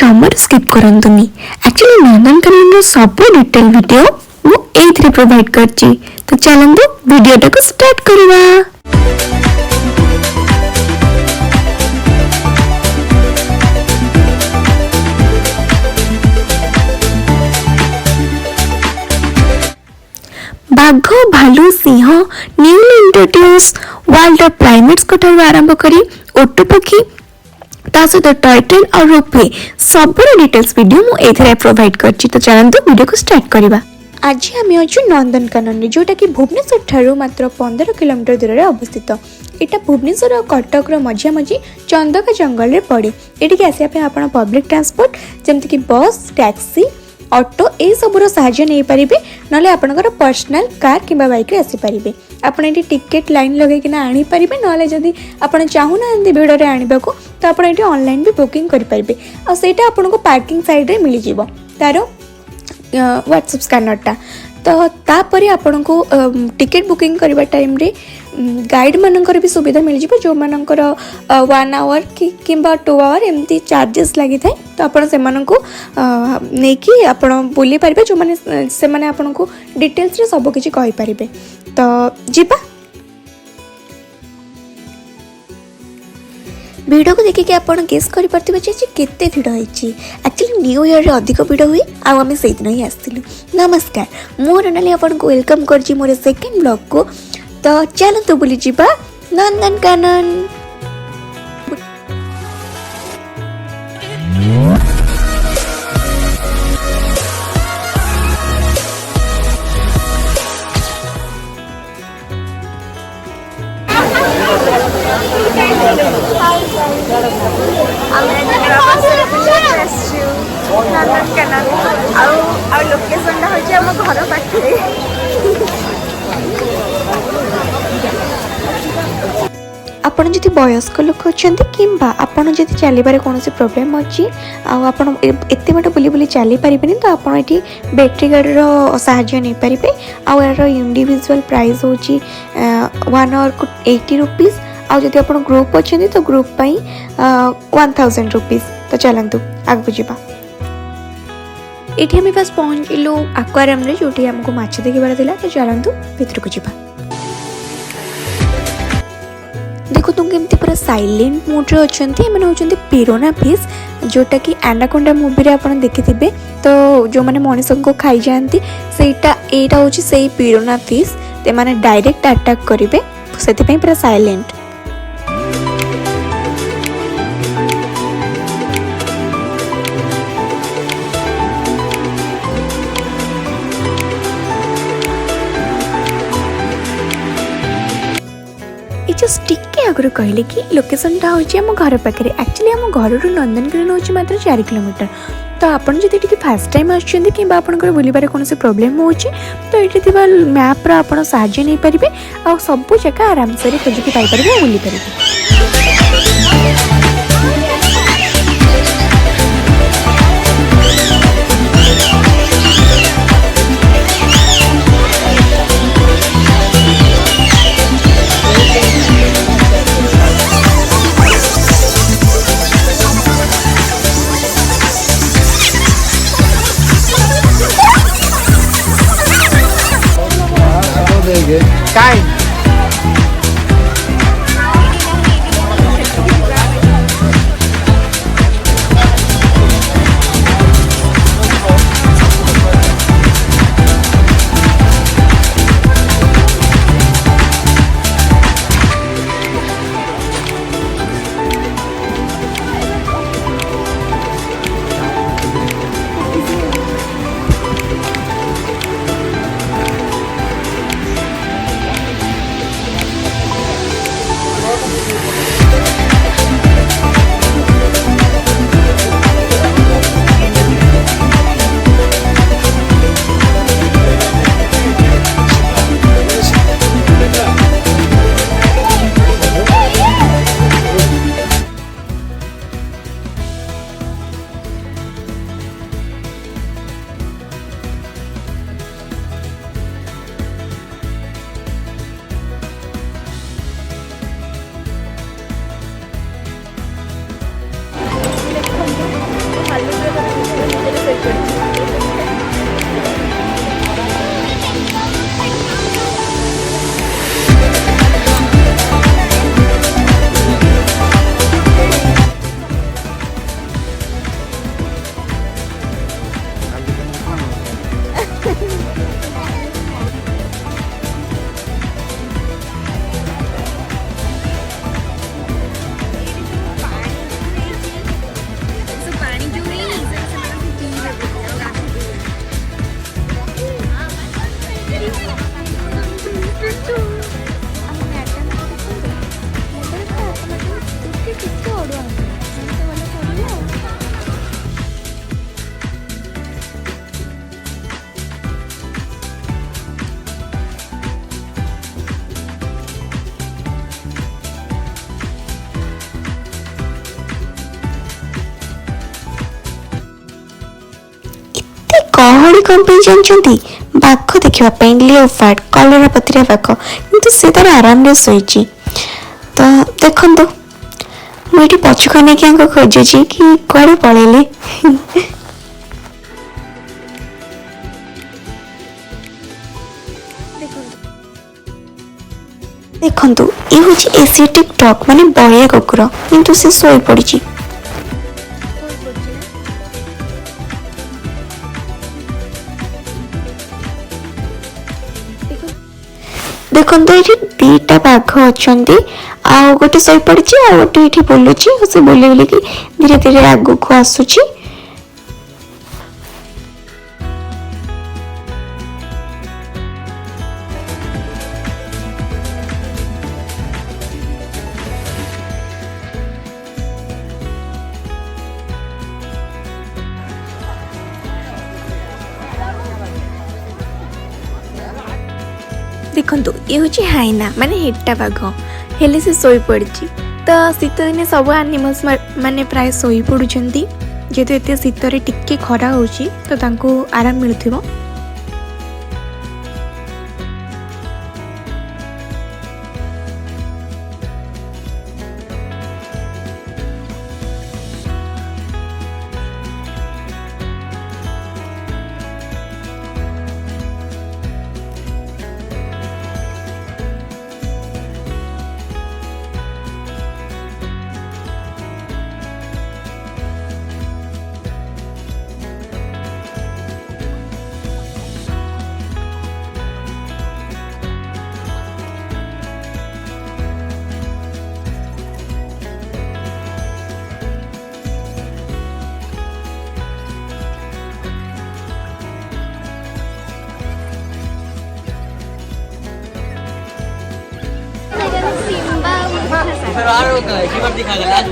जमर skip करंतुनी। Actually Nandankanan सब detail video मु एथरे provide करची। तो चलंतु वीडियोटा को स्टार्ट करवा। बाघ भालू Singh newly introduce world of primates को आरंभ करी ओटू पक्षी ता सहित टॉय ट्रेन और रोपवे सब डिटेल्स वीडियो मु एथरे प्रोवाइड करची। तो चलंतु वीडियो को स्टार्ट करवा। आज आम अच्छु नंदनकानन जोटा कि भुवनेश्वर ठारू मात्र 15 किलोमीटर दूर में अवस्थित। यहाँ भुवनेश्वर और कटक मझामझी चंदका जंगल में पड़े। ये आसपा आप public transport जमीक bus taxi auto ये सबूर साहाय्य नहीं पारे ना आपंकर पर्सनाल कार कि बैक आसीपारे। आपड़ ये टिकेट लाइन लगे आनीपारे ना जदि आप चाहूना भिड़ में आने को तो आप ऑनलाइन भी बुकिंग करेंगे। आईटा आपन को पार्किंग साइड में मिल जाव तार व्हाट्सएप स्कैनरटा। तो तापर आपन को टिकेट बुकिंग करने टाइम रे गाइड मानकर भी सुविधा मिल जाए जो मानकर 1 आवर कि 2 आवर एमती चार्जेस लगी थाए। तो आपण से नहीं कि आपण बुली पारे जो माने से माने आपण को डिटेल्स रे सब किछि कहि पारिबे। तो जीवा भिडियो को देखिए आप गेस कर केते भिड़ होती। एक्चुअली न्यू ईयर अधिक भिड़ हुए आम से दिन ही आसलु। नमस्कार मोर नाली आपको वेलकम कर मोर सेकेंड ब्लॉग को। तो चलतु बुली जीवा नंदनकानन। लोकेशन हूँ घर पाखे। आपण जदि वयस्क लोक अच्छा कि आपड़ जब चलबार कौन प्रोब्लेम अच्छी एत बाट बुली बुली चली पारे तो आप बैटेरी गाड़ी साहाय्य नहीं पारे। आर इंडिविजुअल प्राइस हूँ 1 आवर को 80 रुपीज। आदि आप ग्रुप अच्छा तो ग्रुप 1000 रुपीज। तो चलतु आगे जावा। ये आम बस पहुँचलु आक्वारियम रे जो आमको माछ देखिबार थिला। तो चलतु भीतर को जावा। देखो तुम केमती पूरा साइलेंट मोड रे अछंती। एमन होचंती पिरोना फिश जोटा कि एनाकोंडा मूवी रे आपण देखिथिबे। तो जो माने मनुष्य को खाई जानती सेटा एटा होची सेही पिरोना फिश। ते माने डायरेक्ट अटैक करिवे सेति पई पूरा साइलेंट। जस्ट टिके आगु कहले कि लोकेशनटा हूँ आम घर पाखे। एक्चुअली आम घर नंदनकानन हूँ मात्र 4 किलोमीटर। तो आपड़ जब ये फास्ट टाइम आपर बुलबार कौन प्रोब्लेम हो तो ये मैप्र आप साहाय्य नहीं पारे आ सब जगह आराम से खोजिकी पाइपर बुली पारे। काय गहଳି कौन पे जानछंती बाघ देखिबा पे लियोपार्ड कलरा पत्रिया बाघ किंतु से तार आराम रे सोईची। तो देखंतु मुझे पछुक नहीं खोजुची कि कुआड़े पलैले। देखंतु ये हूँ एशियाटिक डग माने बलिया कुकुर किंतु से सोई पड़ी। देखो ये दीटा बाघ अच्छा आ गोटे शई पड़ी आ गोटे ये बुलूची से बुले बुलिकी धीरे धीरे आग को आसूची। देखो ये हूँ हाइना माने हेटा बाघ हेले से सोई पड़ी। तो शीत दिने सब एनिमल्स माने प्राय सोई पड़ुछंती जेहेतु एते शीत रे टिके खरा होची तो तांको आराम मिलुथिबो। Pero araw ka, di ka galat.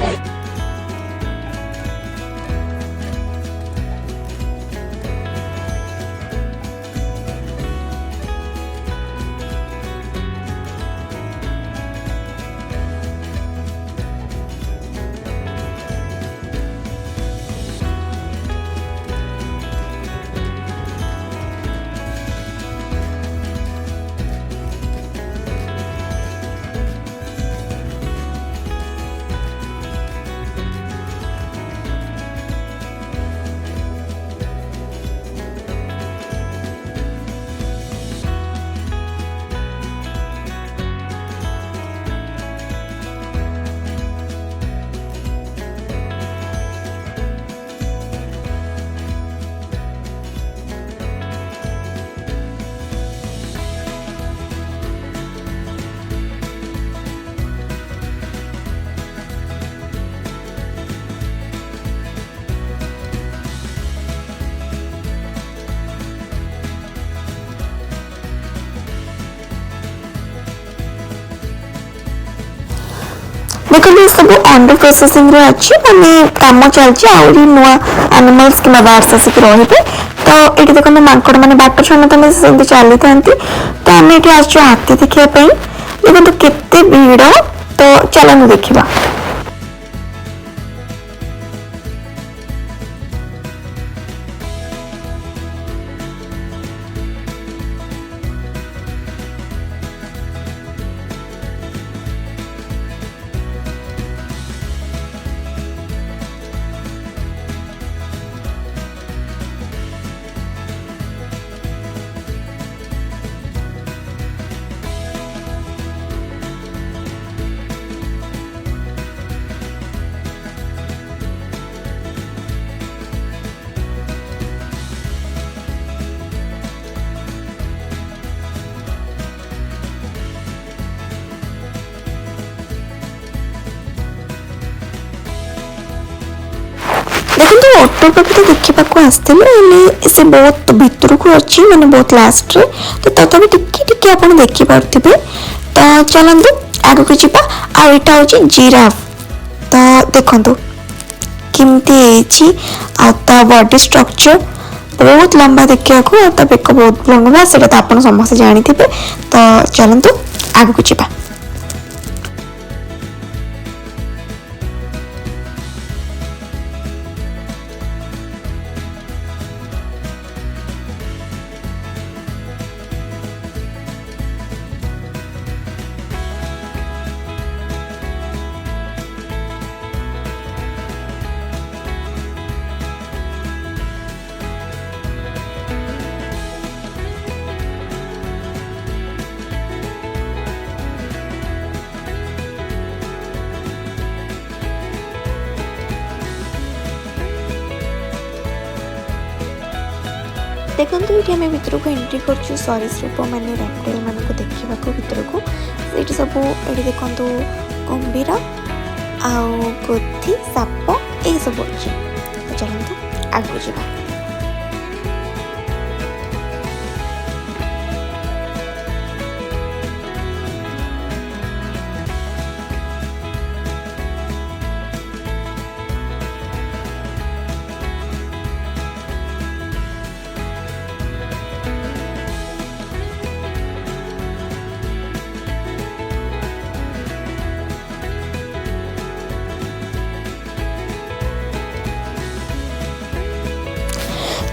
देखो ये सब अंडर प्रोसेसिंग रे अच्छी माने काम चलछि आउरी नुआ एनिमल्स कि बार्स आसिक रही तो ये देखो माकड़ मैंने बाट छुआ तुम से चली था तो आम ये आसु हाथी देखापी देखो केते भीड़ तो चलनु देखा। देखो ऑटो पे तो देखा आसते से बहुत भितर को अच्छी माने बहुत लास्ट रे तो तथापि टिके टिके आप देखिपे तो चलतु आग को जीवा आईटा हूँ जिराफ तो देखु किमती बॉडी स्ट्रक्चर बहुत लंबा देखा बेक बहुत लंबा से आप समस्त जानी थे तो चलतु आग को जीवा। देखो ये आम भितर को एंट्री कर सरीसृप माने रेप्टाइल मान को देखा भितर को ये सब ये देखो कुंभीर आउ गोथी साप ये सब अच्छे। तो चलते आगू जावा।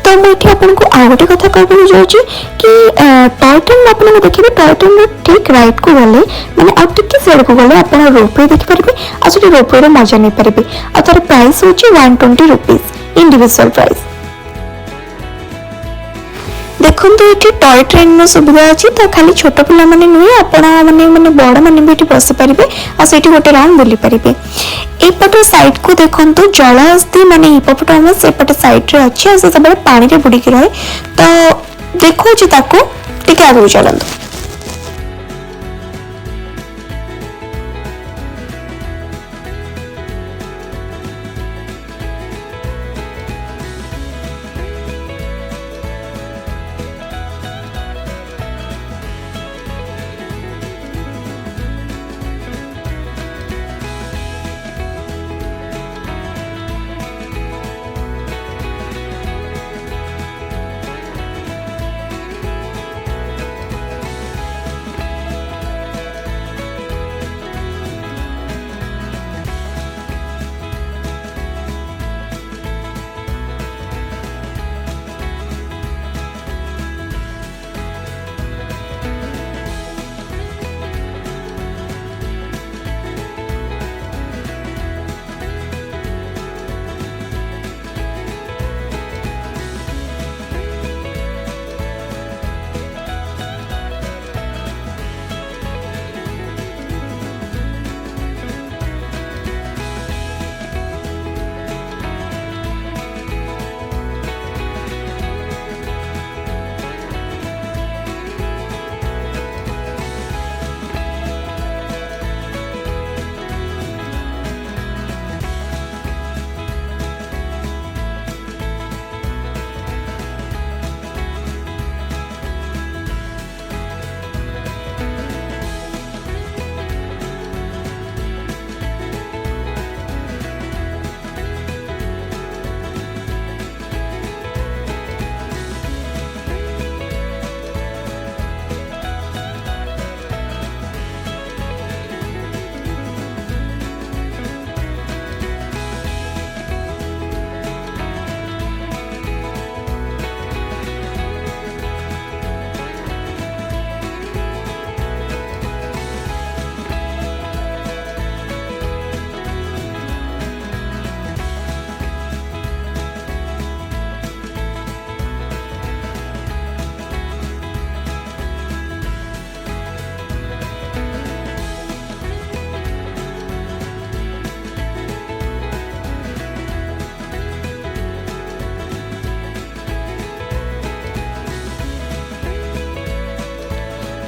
तो मुझे आपको आउ गोटे कथा कहूँ जाऊँगी कि टॉय ट्रेन आपको देखिए टॉय ट्रेन ठीक राइट को गले मैंने आउ टिके साइड को गले आप रोपवे देखिपारे आ से रोपवे मजा नहीं पारे आ तार प्राइस हूँ 120 रुपीज इंडिविजुअल प्राइस। देखो ये टॉय ट्रेन सुविधा अच्छी तो खाली छोट पिला माने नुहे आपण माने बड़ माने भी बसी पारे आ गोटे राउंड बुली पारे। एपट साइड को देखो जलहस्ती माने हिपोपोटामस एपट साइड रे अच्छी से सब पानी रे बुड़ी रहे तो देखो टिके आगु चलते।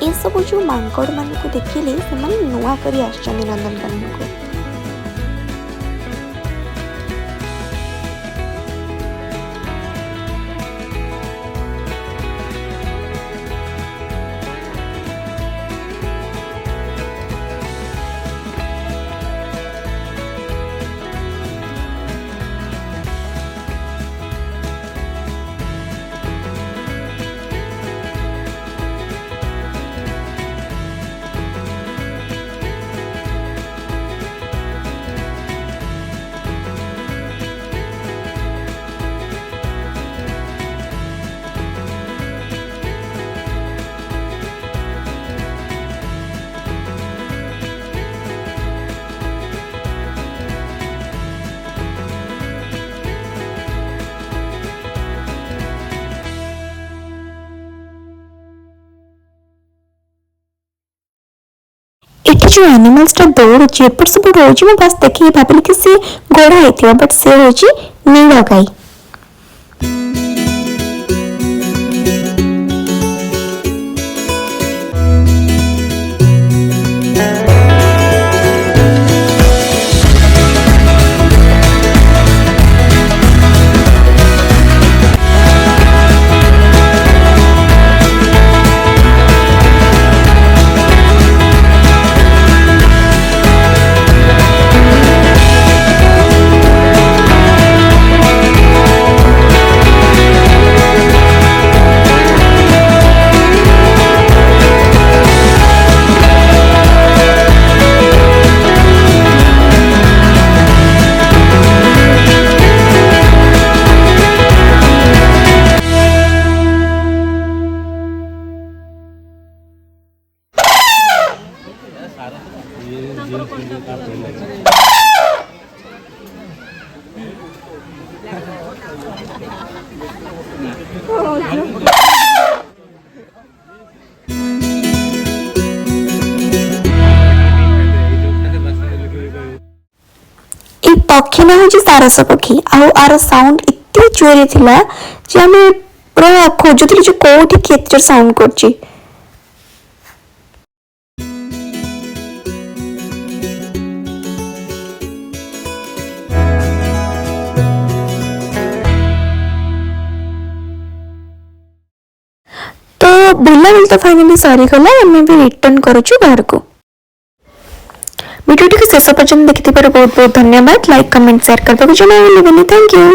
ये सब जो मांकड़ मान को देखिले से नुआ करी आश्चर्य नंदनकानन को। एटी जो एनिमल्स टा दौड़ुची एपट सब रोज मैं बस देखिए भाबिली कि से गोड़ा होइथिबा बट से होची नील गाई। এই পক্ষୀ ନା ହଉଛି ସାରସ ପକ୍ଷୀ ଆଉ ଆର ସାଉଣ୍ଡ ଏତେ ଜୋରରେ ଥିଲା ଯେ ଆମେ ପୁରା ଖୋଜୁଥିଲୁ ଯେ କୋଉଠି କେତେ ଜୋର ସାଉଣ୍ଡ କରୁଛି। तो बुलाबुली तो फाइनाली सरीगला आम भी रिटर्न करुचु बाहर को। वीडियो टी शेष पर्यटन देखि बहुत बहुत धन्यवाद। लाइक कमेंट शेयर करने को जनाइले। Thank you.